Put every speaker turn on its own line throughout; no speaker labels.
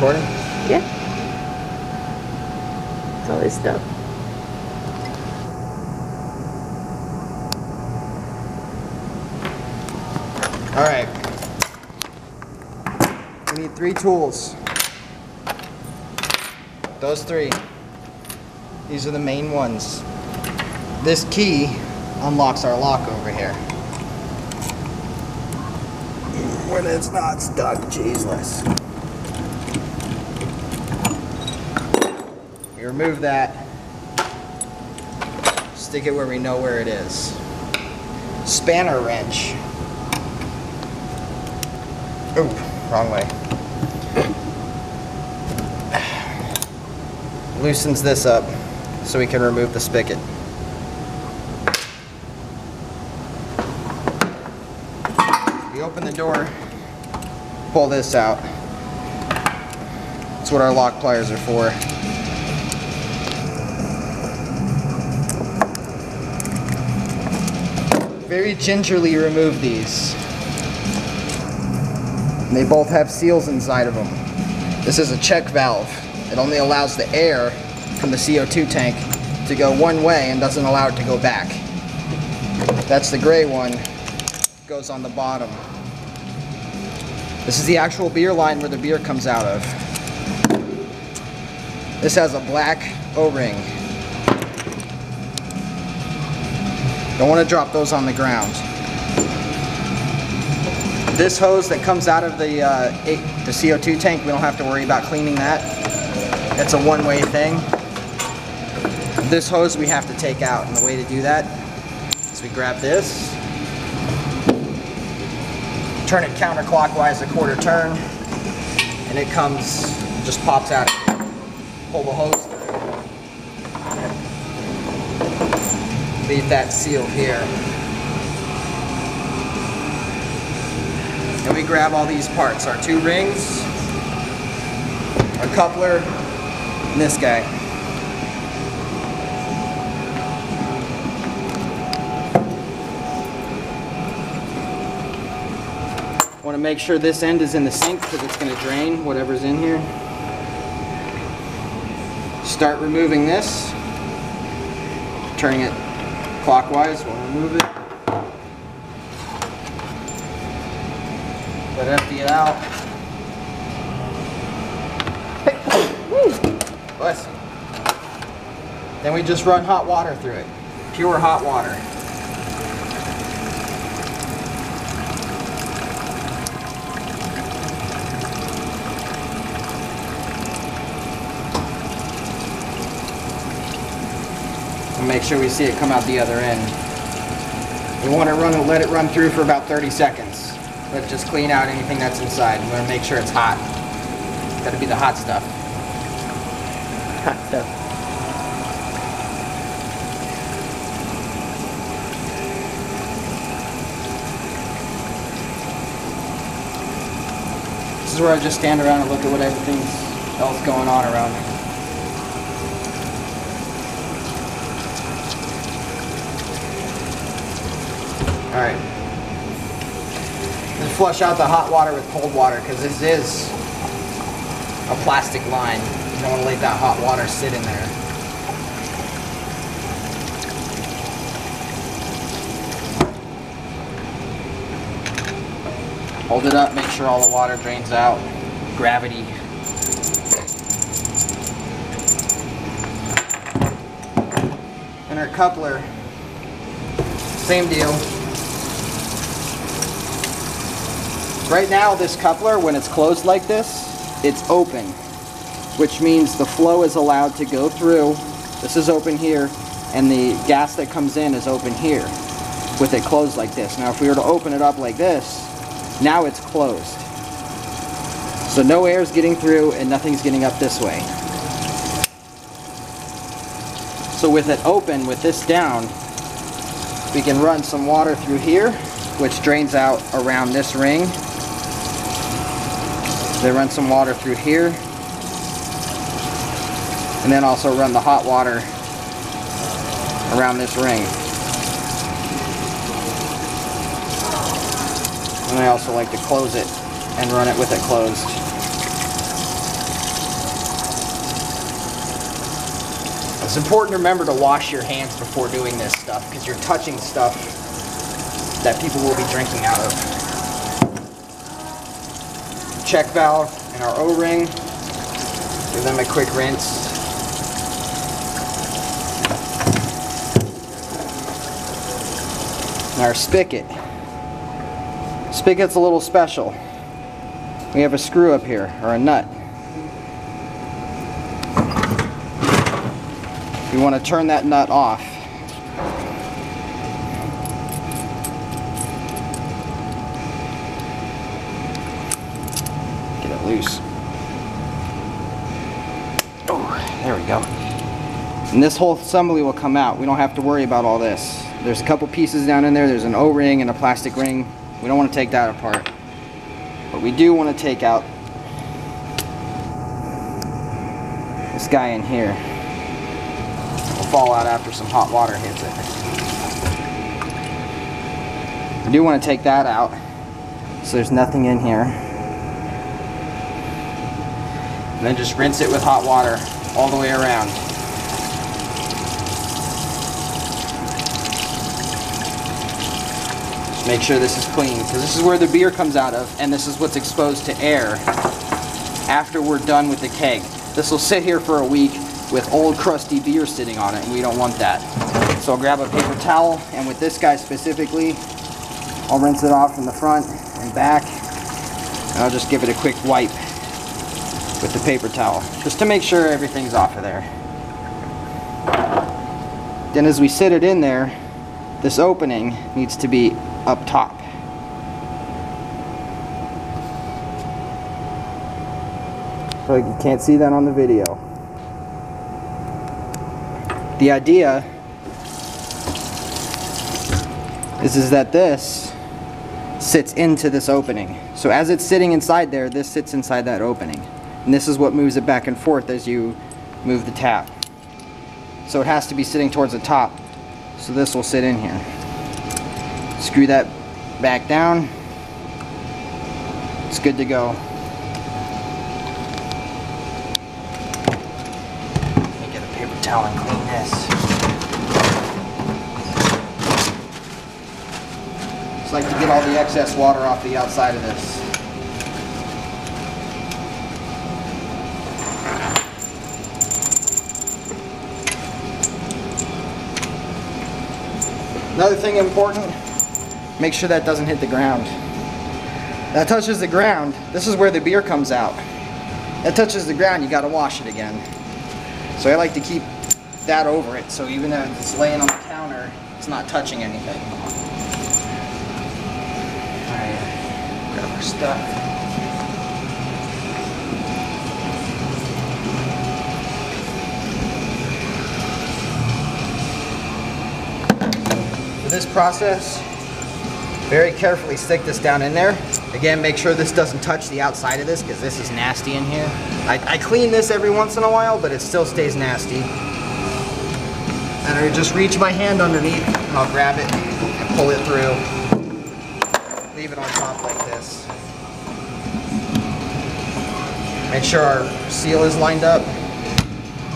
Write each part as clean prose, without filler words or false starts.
recording?
Yeah. It's all this stuff.
Alright. We need 3 tools. Those 3. These are the main ones. This key unlocks our lock over here. When it's not stuck, Jesus. We remove that. Stick it where we know where it is. Spanner wrench. Ooh, wrong way. Loosens this up so we can remove the spigot. We open the door, pull this out. That's what our lock pliers are for. Very gingerly remove these. And they both have seals inside of them. This is a check valve. It only allows the air from the CO2 tank to go one way and doesn't allow it to go back. That's the gray one. Goes on the bottom. This is the actual beer line where the beer comes out of. This has a black O-ring. Don't want to drop those on the ground. This hose that comes out of the CO2 tank, we don't have to worry about cleaning that. It's a one-way thing. This hose we have to take out, and the way to do that is we grab this, turn it counterclockwise a quarter turn, and it comes, just pops out. Pull the hose through. Leave that sealed here. And we grab all these parts, our 2 rings, our coupler, and this guy. Want to make sure this end is in the sink because it's going to drain whatever's in here. Start removing this, turning it clockwise, we'll remove it. Let empty it out. Bless you. Then we just run hot water through it. Pure hot water. And make sure we see it come out the other end. We want to let it run through for about 30 seconds. Let's just clean out anything that's inside. We want to make sure it's hot. It's got to be the hot stuff.
Hot stuff.
This is where I just stand around and look at what everything else going on around me. Alright. Then flush out the hot water with cold water because this is a plastic line. You don't want to let that hot water sit in there. Hold it up, make sure all the water drains out. Gravity. And our coupler, same deal. Right now this coupler, when it's closed like this, it's open, which means the flow is allowed to go through. This is open here, and the gas that comes in is open here, with it closed like this. Now if we were to open it up like this, now it's closed. So no air is getting through and nothing's getting up this way. So with it open, with this down, we can run some water through here, which drains out around this ring. Then run some water through here, and then also run the hot water around this ring. And I also like to close it and run it with it closed. It's important to remember to wash your hands before doing this stuff because you're touching stuff that people will be drinking out of. Check valve and our O-ring. Give them a quick rinse. And our spigot. Spigot's a little special. We have a screw up here, or a nut. You want to turn that nut off. Get it loose. Oh, there we go. And this whole assembly will come out. We don't have to worry about all this. There's a couple pieces down in there. There's an O-ring and a plastic ring. We don't want to take that apart. But we do want to take out this guy in here. Will fall out after some hot water hits it. We do want to take that out so there's nothing in here. And then just rinse it with hot water all the way around. Just make sure this is clean because this is where the beer comes out of and this is what's exposed to air after we're done with the keg. This will sit here for a week with old crusty beer sitting on it and we don't want that. So I'll grab a paper towel and with this guy specifically, I'll rinse it off from the front and back and I'll just give it a quick wipe with the paper towel just to make sure everything's off of there. Then as we sit it in there, this opening needs to be up top. So you can't see that on the video. The idea is that this sits into this opening. So as it's sitting inside there, this sits inside that opening. And this is what moves it back and forth as you move the tap. So it has to be sitting towards the top. So this will sit in here. Screw that back down. It's good to go. Let me get a paper towel and clean this. Just like to get all the excess water off the outside of this. Another thing important, make sure that doesn't hit the ground. That touches the ground, this is where the beer comes out. That touches the ground, you gotta wash it again. So I like to keep that over it, so even though it's laying on the counter, it's not touching anything. Alright, grab our stuff. This process, very carefully stick this down in there. Again, make sure this doesn't touch the outside of this because this is nasty in here. I clean this every once in a while, but it still stays nasty. And I just reach my hand underneath and I'll grab it and pull it through. Leave it on top like this. Make sure our seal is lined up.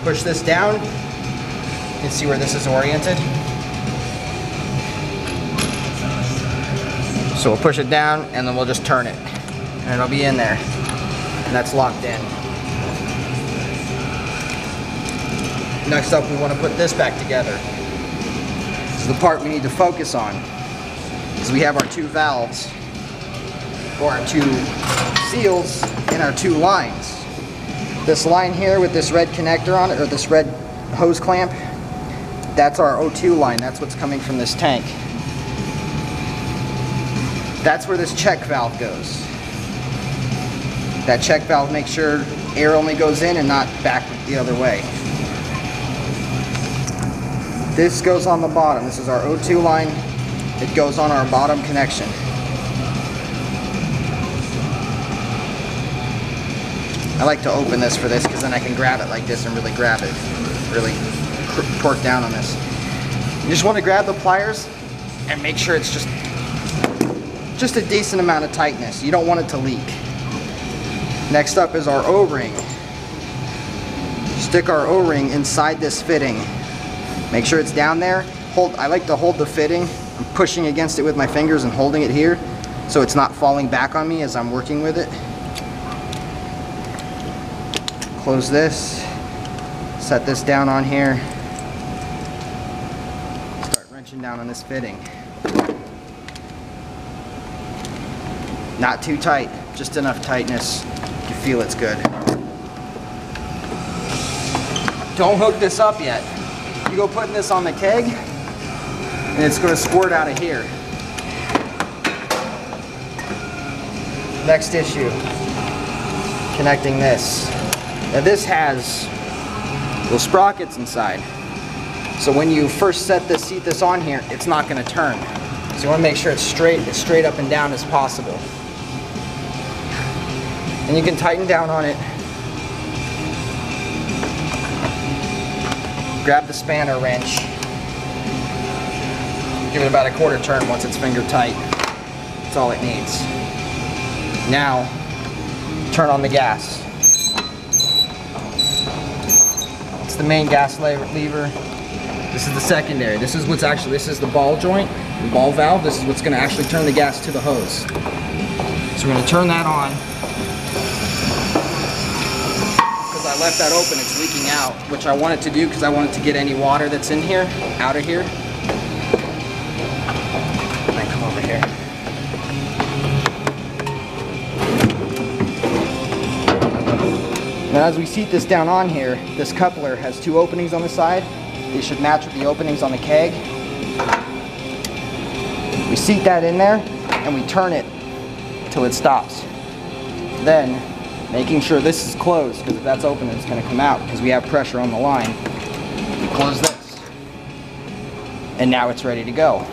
Push this down. You can see where this is oriented. So we'll push it down and then we'll just turn it and it'll be in there and that's locked in. Next up we want to put this back together. This is the part we need to focus on because we have our two valves or our two seals and our two lines. This line here with this red connector on it or this red hose clamp, that's our O2 line. That's what's coming from this tank. That's where this check valve goes. That check valve makes sure air only goes in and not back the other way. This goes on the bottom. This is our O2 line. It goes on our bottom connection. I like to open this for this because then I can grab it like this and really grab it. Really torque down on this. You just want to grab the pliers and make sure it's just a decent amount of tightness. You don't want it to leak. Next up is our O-ring. Just stick our O-ring inside this fitting. Make sure it's down there. I like to hold the fitting. I'm pushing against it with my fingers and holding it here so it's not falling back on me as I'm working with it. Close this. Set this down on here. Start wrenching down on this fitting. Not too tight, just enough tightness. You feel it's good. Don't hook this up yet. You go putting this on the keg, and it's going to squirt out of here. Next issue, connecting this. Now this has little sprockets inside. So when you first seat this on here, it's not going to turn. So you want to make sure it's straight up and down as possible. And you can tighten down on it. Grab the spanner wrench. Give it about a quarter turn once it's finger tight. That's all it needs. Now, turn on the gas. It's the main gas lever. This is the secondary. This is the ball joint, the ball valve. This is what's going to actually turn the gas to the hose. So we're going to turn that on. Because I left that open, it's leaking out, which I wanted to do because I wanted to get any water that's in here out of here. And then come over here. Now as we seat this down on here, this coupler has 2 openings on the side. They should match with the openings on the keg. We seat that in there and we turn it till it stops. Then, making sure this is closed, because if that's open it's going to come out because we have pressure on the line. We close this. And now it's ready to go.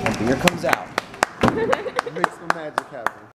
And beer comes out.
It makes the magic happen.